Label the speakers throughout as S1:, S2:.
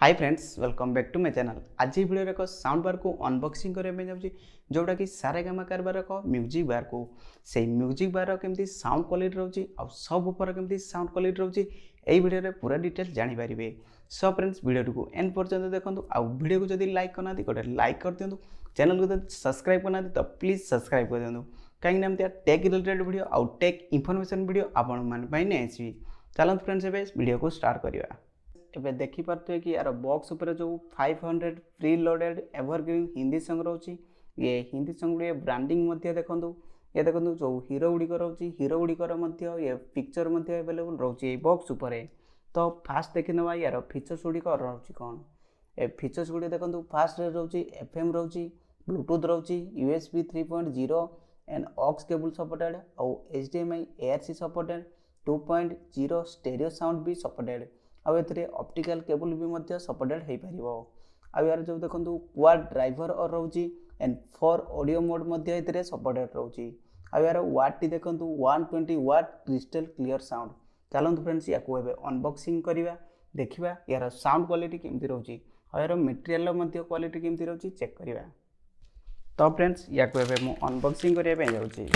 S1: Hi friends, welcome back to my channel. आज ये video एक साउंड बार को अनबॉक्सिंग करने जाऊँगी, जोटा कि सारेगामा कारबार एक म्यूजिक बार को से म्यूजिक बार केमती साउंड क्वालिटी रोची आ सब ऊपर केमती साउंड क्वालिटी रोची एई वीडियो रे पूरा डिटेल जानि पारिबे। सो फ्रेंड्स, वीडियो को एंड पर्यंत देखंतु आ वीडियो को जदि लाइक करना गोटे लाइक कर दियंतु, चैनल को जदि सब्सक्राइब करना तो प्लीज सब्सक्राइब कर दियंतु, कहीं एमती टेक रिलेटेड वीडियो आ टेक इन्फॉर्मेशन वीडियो आपण मान पई नै आसीबी। चलंतु फ्रेंड्स, एबे वीडियो को स्टार्ट करिया। एबे देखि पारते कि यार बॉक्स ऊपर जो 500 pre loaded evergreen Hindi song रोची, ये हिंदी सॉन्ग रे ब्रांडिंग मध्ये देखंतु, ये देखंतु जो हीरो गुडी को रोची, हीरो गुडी को मध्ये ये पिक्चर मध्ये अवेलेबल रोची ए बॉक्स ऊपर। तो फास्ट देखिनवा यार फीचर्स गुडी को रोची कोन। ए फीचर्स गुडी देखंतु फास्ट रे रोची एफएम रोची, ब्लूटूथ रोची, USB 3.0 and aux cable supported और HDMI ARC supported, 2.0 stereo sound भी सपोर्टेड आ एथिरे ऑप्टिकल केबल भी मध्य सपोर्टेड हो पारिबो। आ यार जो देखंतु क्वाड ड्राइवर और रोची एंड 4 ऑडियो मोड मध्य एथिरे सपोर्टेड रोची। आ यार वाट टी देखंतु 120 वाट क्रिस्टल क्लियर साउंड। चलंतु फ्रेंड्स, या को एबे अनबॉक्सिंग करिवा, देखिबा यार साउंड क्वालिटी केमती रोची आ यार मटेरियल मध्य क्वालिटी केमती रोची चेक करिवा। तो फ्रेंड्स, या को एबे मु अनबॉक्सिंग करिया पे जाउची।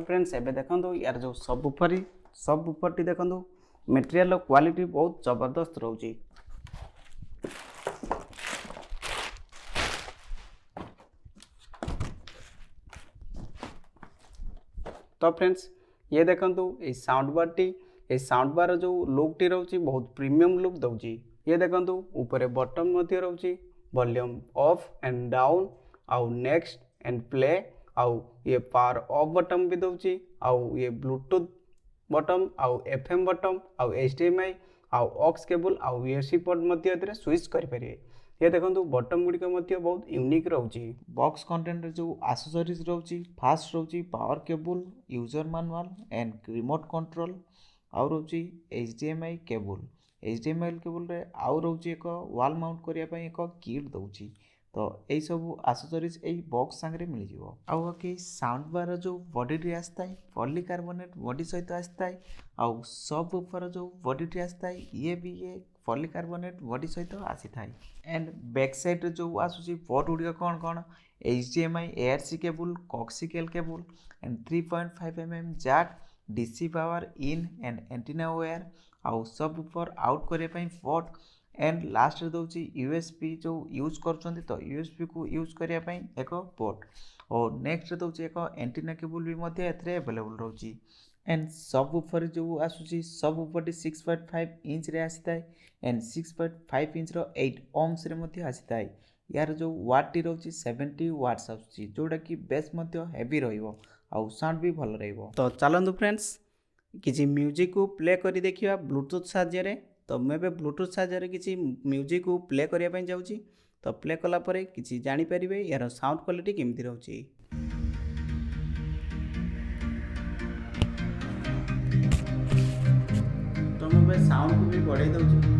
S1: फ्रेंड्स, एबे देखंतु यार जो सब ऊपर टी देखंतु मटेरियल क्वालिटी बहुत जबरदस्त रोची। तो फ्रेंड्स, ये देखंतु ए साउंड बार जो लुक टी रोची बहुत प्रीमियम लुक दउची। ये देखंतु ऊपर बटन मध्य रोची, वॉल्यूम ऑफ एंड डाउन आउ नेक्स्ट एंड प्ले आउ ये पावर ऑफ बटन भी दउची, आउ ये ब्लूटूथ बटन आउ एफएम बटन आउ एचडीएमआई आउ ऑक्स केबल आउ यूएसबी पोर्ट मध्य एतरे स्विच करि परिबे। ये देखंतु बटन गुडी के मध्य बहुत यूनिक रहउची। बॉक्स कंटेंट रे जो एक्सेसरीज रहउची, फास्ट रहउची power cable, user manual and remote control आउ रहउची एचडीएमआई केबल। एचडीएमआई केबल रे आउ रहउची एक वॉल माउंट करिया पई एक किट दउची। तो यही सब एक्सेसरीज यही बॉक्स सांगरे मिल जिवो। आउ बाकी साउंड बार जो बॉडी टी आस्ता है पॉलीकार्बोनेट बॉडी सहित आस्ता है, आउ सब ऊपर जो बॉडी टी आस्ता है ये भी ये पॉलीकार्बोनेट बॉडी सहित आसी थाई। एंड बैक साइड जो आसुची पोर्ट गुडी कोन कोन, HDMI ARC cable, coaxial cable and 3.5 mm jack, DC power in and antenna wire, आउ सब ऊपर आउट करे पई पोर्ट एंड लास्ट रे दउची यूएसबी जो यूज करछंती। तो यूएसबी को यूज करिया पई एक पोर्ट और नेक्स्ट रे दउची एक एंटीना केबल भी मध्ये एथरे अवेलेबल रहउची। एंड सब ऊपर जो आसुची सब ऊपर 6.5 इंच रे आसीताय एंड 6.5 इंच रो 8 ohms रे मध्ये आसीताय। यार जो वाट टी रहउची 70 वाट्स आसुची, जोटा कि बेस मध्ये हेवी रहिबो आ साउंड भी भल रहिबो। तो चलंतु फ्रेंड्स, किछि म्यूजिक को प्ले करी देखिबा ब्लूटूथ साहाय्य रे। तो मैं ब्लूटूथ साहाय्य किसी म्यूजिक को प्ले करने जाऊँगी। तो प्ले कलापर किसी जानीपारे यार साउंड क्वालिटी केमती रोची। तो मैं साउंड को भी बढ़ाई दूँ।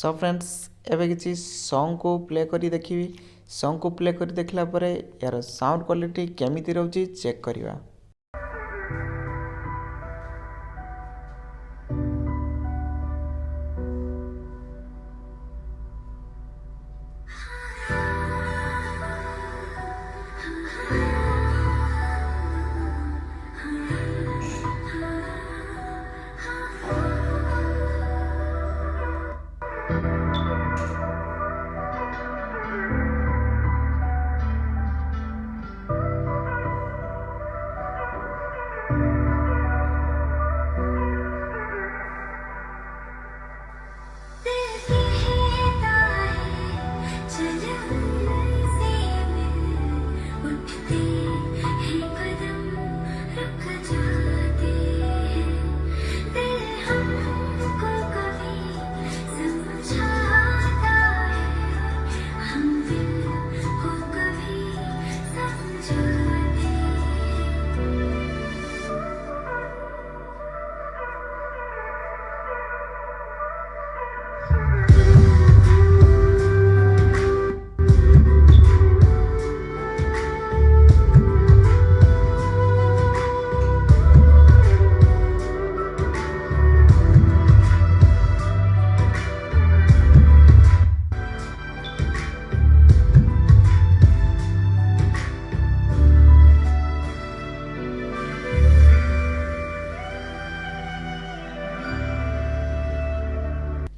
S2: सो फ्रेंड्स एबे किसी सॉन्ग को प्ले करी देखिबी। सॉन्ग को प्ले करी देखला परे यार साउंड क्वालिटी केमिति रहउची चेक करिवा।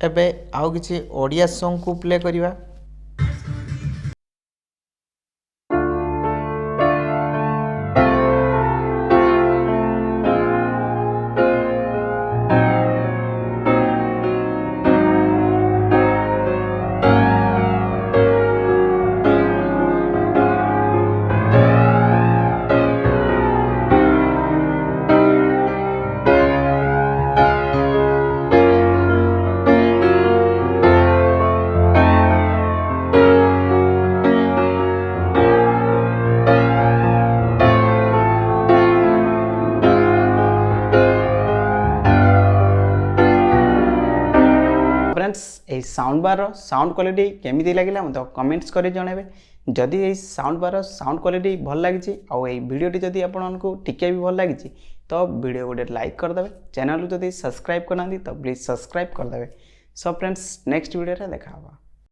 S2: एबे आउ किसी ओडिया सॉन्ग को प्ले करिवा।
S1: फ्रेंड्स ये साउंड बार साउंड क्वालिटी केमिति लगिला मत कमेंट्स कर जणाबे। जदि ये साउंड बार साउंड क्वालिटी भल लगी आउ ये वीडियोटी जदि आपको टिके भी भल लगी तो वीडियो गोटे लाइक करदे। चैनल जदि सब्सक्राइब करना तो प्लीज सब्सक्राइब करदे। सो फ्रेंड्स नेक्स्ट वीडियो रे देखा।